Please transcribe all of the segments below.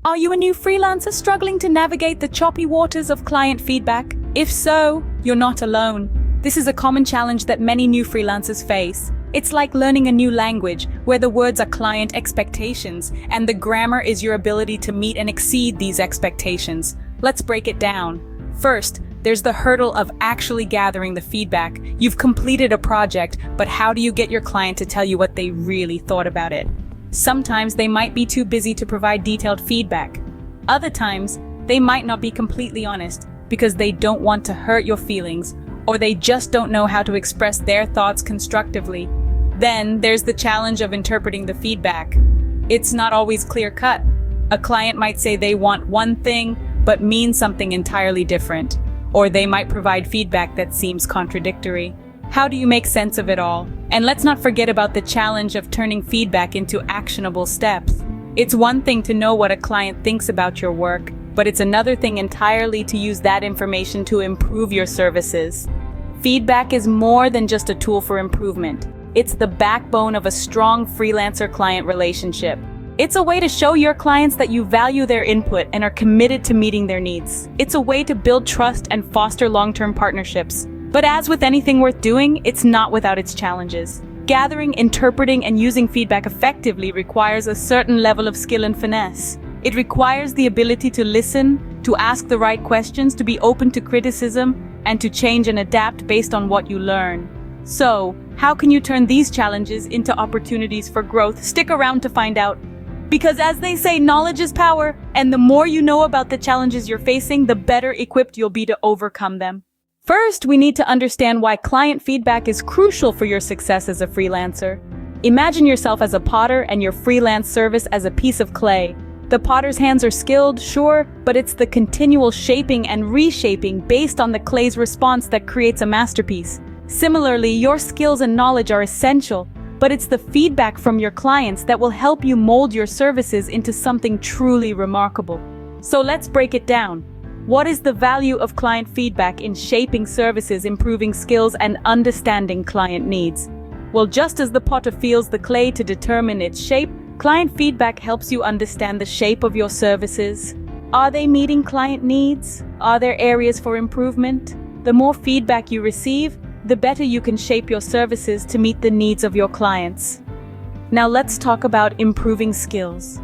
Are you a new freelancer struggling to navigate the choppy waters of client feedback? If so, you're not alone. This is a common challenge that many new freelancers face. It's like learning a new language, where the words are client expectations, and the grammar is your ability to meet and exceed these expectations. Let's break it down. First, there's the hurdle of actually gathering the feedback. You've completed a project, but how do you get your client to tell you what they really thought about it? Sometimes they might be too busy to provide detailed feedback. Other times, they might not be completely honest because they don't want to hurt your feelings, or they just don't know how to express their thoughts constructively. Then there's the challenge of interpreting the feedback. It's not always clear-cut. A client might say they want one thing, but mean something entirely different, or they might provide feedback that seems contradictory. How do you make sense of it all? And let's not forget about the challenge of turning feedback into actionable steps. It's one thing to know what a client thinks about your work, but it's another thing entirely to use that information to improve your services. Feedback is more than just a tool for improvement. It's the backbone of a strong freelancer-client relationship. It's a way to show your clients that you value their input and are committed to meeting their needs. It's a way to build trust and foster long-term partnerships. But as with anything worth doing, it's not without its challenges. Gathering, interpreting, and using feedback effectively requires a certain level of skill and finesse. It requires the ability to listen, to ask the right questions, to be open to criticism, and to change and adapt based on what you learn. So, how can you turn these challenges into opportunities for growth? Stick around to find out. Because as they say, knowledge is power, and the more you know about the challenges you're facing, the better equipped you'll be to overcome them. First, we need to understand why client feedback is crucial for your success as a freelancer. Imagine yourself as a potter and your freelance service as a piece of clay. The potter's hands are skilled, sure, but it's the continual shaping and reshaping based on the clay's response that creates a masterpiece. Similarly, your skills and knowledge are essential, but it's the feedback from your clients that will help you mold your services into something truly remarkable. So let's break it down. What is the value of client feedback in shaping services, improving skills, and understanding client needs? Well, just as the potter feels the clay to determine its shape, client feedback helps you understand the shape of your services. Are they meeting client needs? Are there areas for improvement? The more feedback you receive, the better you can shape your services to meet the needs of your clients. Now let's talk about improving skills.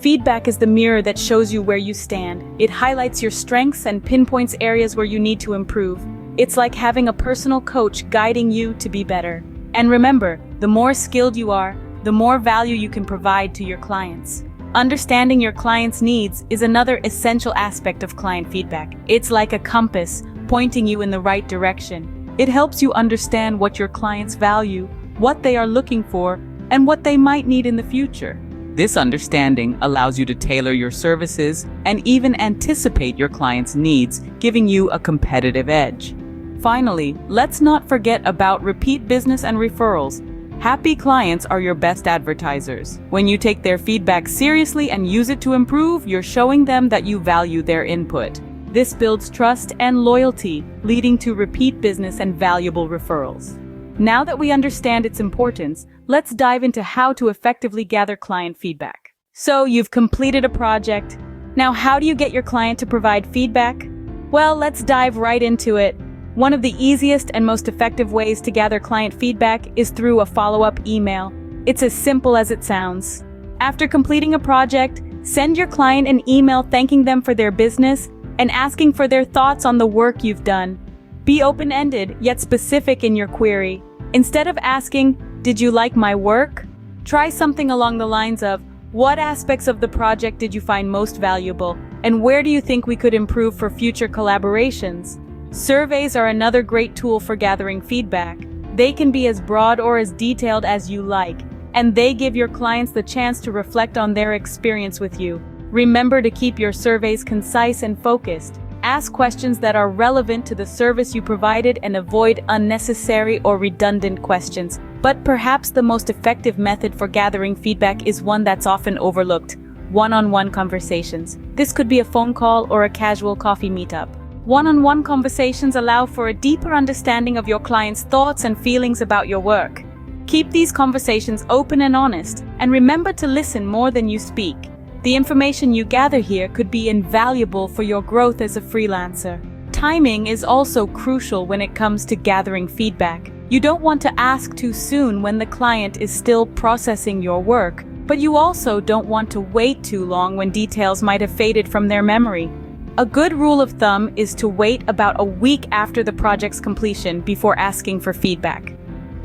Feedback is the mirror that shows you where you stand. It highlights your strengths and pinpoints areas where you need to improve. It's like having a personal coach guiding you to be better. And remember, the more skilled you are, the more value you can provide to your clients. Understanding your clients' needs is another essential aspect of client feedback. It's like a compass pointing you in the right direction. It helps you understand what your clients value, what they are looking for, and what they might need in the future. This understanding allows you to tailor your services and even anticipate your clients' needs, giving you a competitive edge. Finally, let's not forget about repeat business and referrals. Happy clients are your best advertisers. When you take their feedback seriously and use it to improve, you're showing them that you value their input. This builds trust and loyalty, leading to repeat business and valuable referrals. Now that we understand its importance, let's dive into how to effectively gather client feedback. So, you've completed a project. Now, how do you get your client to provide feedback? Well, let's dive right into it. One of the easiest and most effective ways to gather client feedback is through a follow-up email. It's as simple as it sounds. After completing a project, send your client an email thanking them for their business and asking for their thoughts on the work you've done. Be open-ended, yet specific in your query. Instead of asking, "Did you like my work?" try something along the lines of, "What aspects of the project did you find most valuable, and where do you think we could improve for future collaborations?" Surveys are another great tool for gathering feedback. They can be as broad or as detailed as you like, and they give your clients the chance to reflect on their experience with you. Remember to keep your surveys concise and focused. Ask questions that are relevant to the service you provided and avoid unnecessary or redundant questions. But perhaps the most effective method for gathering feedback is one that's often overlooked: one-on-one conversations. This could be a phone call or a casual coffee meetup. One-on-one conversations allow for a deeper understanding of your client's thoughts and feelings about your work. Keep these conversations open and honest, and remember to listen more than you speak. The information you gather here could be invaluable for your growth as a freelancer. Timing is also crucial when it comes to gathering feedback. You don't want to ask too soon when the client is still processing your work, but you also don't want to wait too long when details might have faded from their memory. A good rule of thumb is to wait about a week after the project's completion before asking for feedback.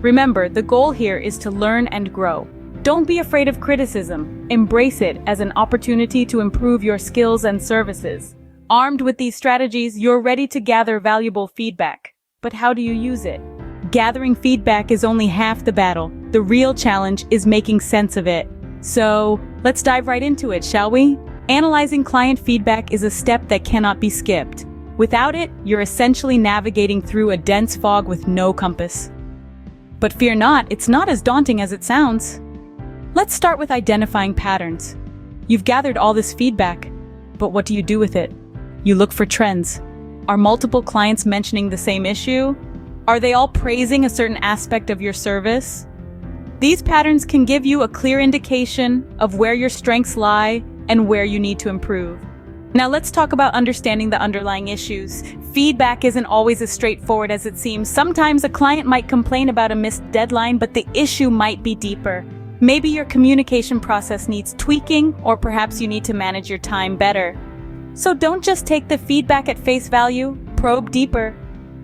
Remember, the goal here is to learn and grow. Don't be afraid of criticism. Embrace it as an opportunity to improve your skills and services. Armed with these strategies, you're ready to gather valuable feedback. But how do you use it? Gathering feedback is only half the battle. The real challenge is making sense of it. So, let's dive right into it, shall we? Analyzing client feedback is a step that cannot be skipped. Without it, you're essentially navigating through a dense fog with no compass. But fear not, it's not as daunting as it sounds. Let's start with identifying patterns. You've gathered all this feedback, but what do you do with it? You look for trends. Are multiple clients mentioning the same issue? Are they all praising a certain aspect of your service? These patterns can give you a clear indication of where your strengths lie and where you need to improve. Now let's talk about understanding the underlying issues. Feedback isn't always as straightforward as it seems. Sometimes a client might complain about a missed deadline, but the issue might be deeper. Maybe your communication process needs tweaking, or perhaps you need to manage your time better. So don't just take the feedback at face value, probe deeper.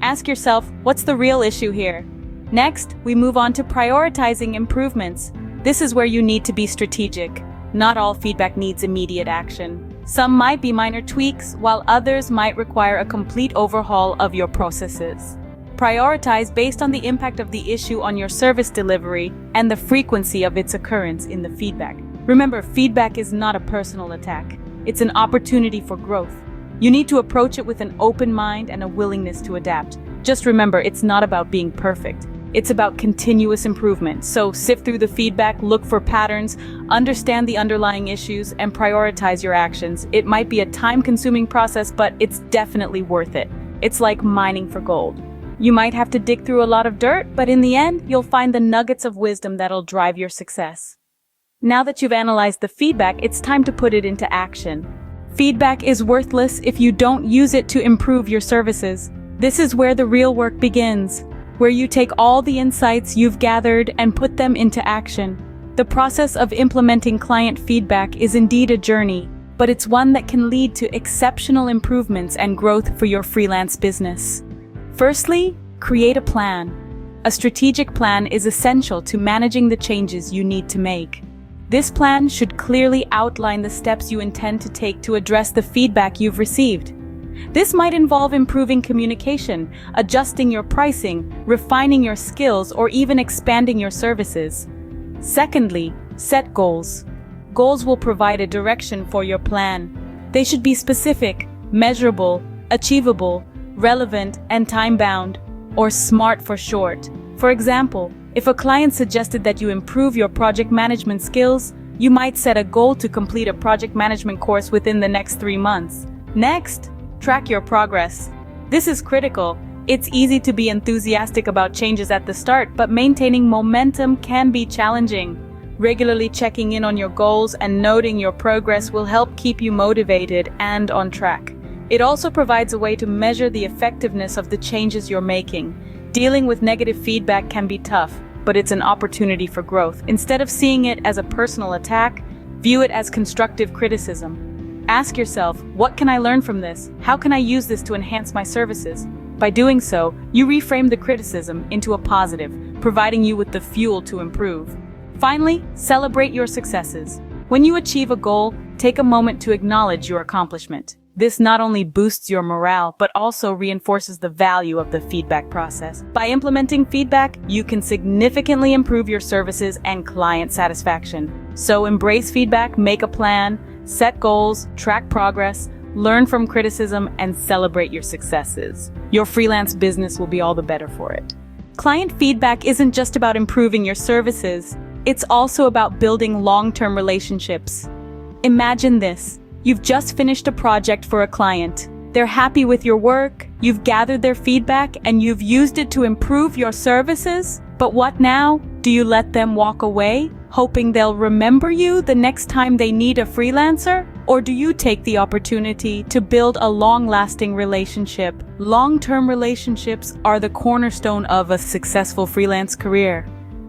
Ask yourself, what's the real issue here? Next, we move on to prioritizing improvements. This is where you need to be strategic. Not all feedback needs immediate action. Some might be minor tweaks, while others might require a complete overhaul of your processes. Prioritize based on the impact of the issue on your service delivery and the frequency of its occurrence in the feedback. Remember, feedback is not a personal attack. It's an opportunity for growth. You need to approach it with an open mind and a willingness to adapt. Just remember, it's not about being perfect. It's about continuous improvement. So sift through the feedback, look for patterns, understand the underlying issues, and prioritize your actions. It might be a time-consuming process, but it's definitely worth it. It's like mining for gold. You might have to dig through a lot of dirt, but in the end, you'll find the nuggets of wisdom that'll drive your success. Now that you've analyzed the feedback, it's time to put it into action. Feedback is worthless if you don't use it to improve your services. This is where the real work begins, where you take all the insights you've gathered and put them into action. The process of implementing client feedback is indeed a journey, but it's one that can lead to exceptional improvements and growth for your freelance business. Firstly, create a plan. A strategic plan is essential to managing the changes you need to make. This plan should clearly outline the steps you intend to take to address the feedback you've received. This might involve improving communication, adjusting your pricing, refining your skills, or even expanding your services. Secondly, set goals. Goals will provide a direction for your plan. They should be specific, measurable, achievable, relevant, and time-bound, or SMART for short. For example, if a client suggested that you improve your project management skills, you might set a goal to complete a project management course within the next 3 months. Next, track your progress. This is critical. It's easy to be enthusiastic about changes at the start, but maintaining momentum can be challenging. Regularly checking in on your goals and noting your progress will help keep you motivated and on track. It also provides a way to measure the effectiveness of the changes you're making. Dealing with negative feedback can be tough, but it's an opportunity for growth. Instead of seeing it as a personal attack, view it as constructive criticism. Ask yourself, what can I learn from this? How can I use this to enhance my services? By doing so, you reframe the criticism into a positive, providing you with the fuel to improve. Finally, celebrate your successes. When you achieve a goal, take a moment to acknowledge your accomplishment. This not only boosts your morale, but also reinforces the value of the feedback process. By implementing feedback, you can significantly improve your services and client satisfaction. So embrace feedback, make a plan, set goals, track progress, learn from criticism, and celebrate your successes. Your freelance business will be all the better for it. Client feedback isn't just about improving your services. It's also about building long-term relationships. Imagine this. You've just finished a project for a client. They're happy with your work, you've gathered their feedback, and you've used it to improve your services. But what now? Do you let them walk away? hoping they'll remember you the next time they need a freelancer? Or do you take the opportunity to build a long-lasting relationship? Long-term relationships are the cornerstone of a successful freelance career.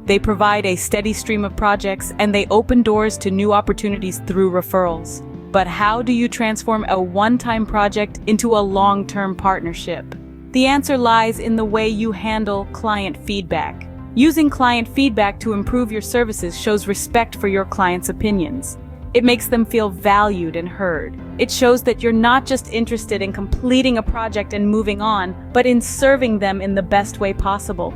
They provide a steady stream of projects and they open doors to new opportunities through referrals. But how do you transform a one-time project into a long-term partnership? The answer lies in the way you handle client feedback. Using client feedback to improve your services shows respect for your clients' opinions. It makes them feel valued and heard. It shows that you're not just interested in completing a project and moving on, but in serving them in the best way possible.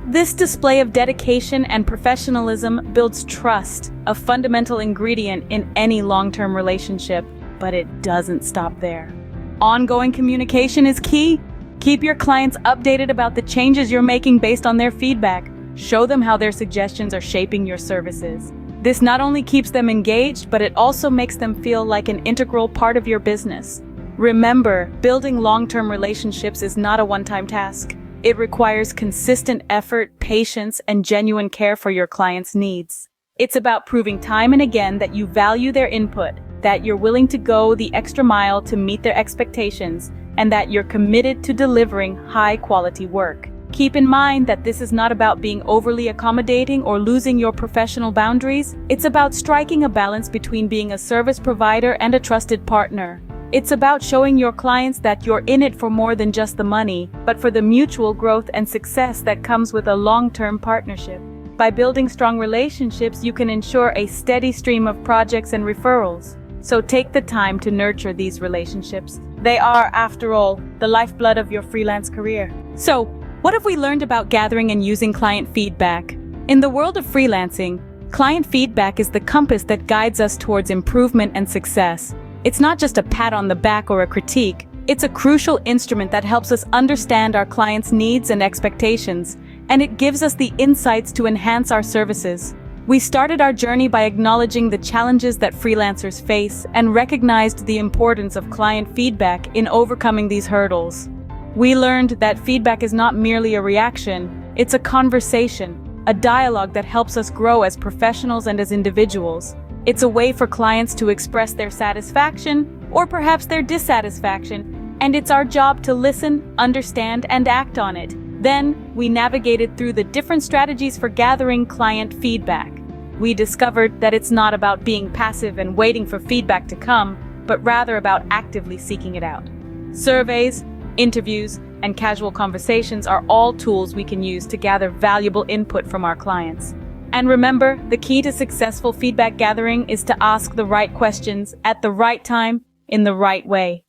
This display of dedication and professionalism builds trust, a fundamental ingredient in any long-term relationship, but it doesn't stop there. Ongoing communication is key. Keep your clients updated about the changes you're making based on their feedback. Show them how their suggestions are shaping your services. This not only keeps them engaged, but it also makes them feel like an integral part of your business. Remember, building long-term relationships is not a one-time task. It requires consistent effort, patience, and genuine care for your clients' needs. It's about proving time and again that you value their input, that you're willing to go the extra mile to meet their expectations, and that you're committed to delivering high-quality work. Keep in mind that this is not about being overly accommodating or losing your professional boundaries. It's about striking a balance between being a service provider and a trusted partner. It's about showing your clients that you're in it for more than just the money, but for the mutual growth and success that comes with a long-term partnership. By building strong relationships, you can ensure a steady stream of projects and referrals. So take the time to nurture these relationships. They are, after all, the lifeblood of your freelance career. So, what have we learned about gathering and using client feedback? In the world of freelancing, client feedback is the compass that guides us towards improvement and success. It's not just a pat on the back or a critique. It's a crucial instrument that helps us understand our clients' needs and expectations, and it gives us the insights to enhance our services. We started our journey by acknowledging the challenges that freelancers face and recognized the importance of client feedback in overcoming these hurdles. We learned that feedback is not merely a reaction, it's a conversation, a dialogue that helps us grow as professionals and as individuals. It's a way for clients to express their satisfaction or perhaps their dissatisfaction, and it's our job to listen, understand, and act on it. Then, we navigated through the different strategies for gathering client feedback. We discovered that it's not about being passive and waiting for feedback to come, but rather about actively seeking it out. Surveys, interviews, and casual conversations are all tools we can use to gather valuable input from our clients. And remember, the key to successful feedback gathering is to ask the right questions at the right time, in the right way.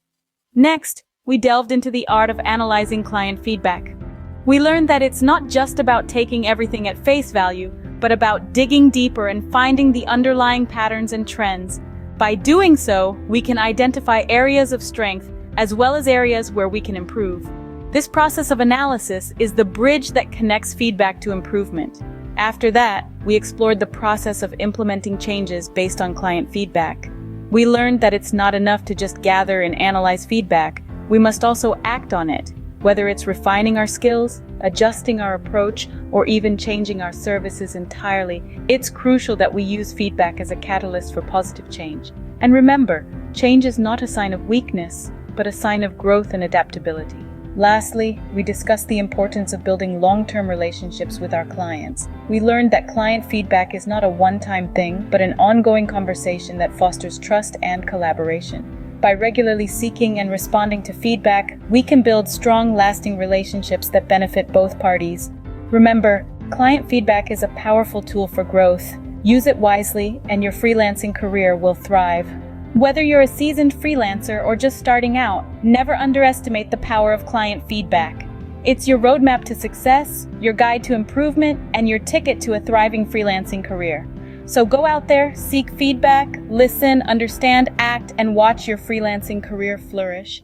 Next, we delved into the art of analyzing client feedback. We learned that it's not just about taking everything at face value, but about digging deeper and finding the underlying patterns and trends. By doing so, we can identify areas of strength as well as areas where we can improve. This process of analysis is the bridge that connects feedback to improvement. After that, we explored the process of implementing changes based on client feedback. We learned that it's not enough to just gather and analyze feedback. We must also act on it. Whether it's refining our skills, adjusting our approach, or even changing our services entirely, it's crucial that we use feedback as a catalyst for positive change. And remember, change is not a sign of weakness, but a sign of growth and adaptability. Lastly, we discussed the importance of building long-term relationships with our clients. We learned that client feedback is not a one-time thing, but an ongoing conversation that fosters trust and collaboration. By regularly seeking and responding to feedback, we can build strong, lasting relationships that benefit both parties. Remember, client feedback is a powerful tool for growth. Use it wisely, and your freelancing career will thrive. Whether you're a seasoned freelancer or just starting out, never underestimate the power of client feedback. It's your roadmap to success, your guide to improvement, and your ticket to a thriving freelancing career. So go out there, seek feedback, listen, understand, act, and watch your freelancing career flourish.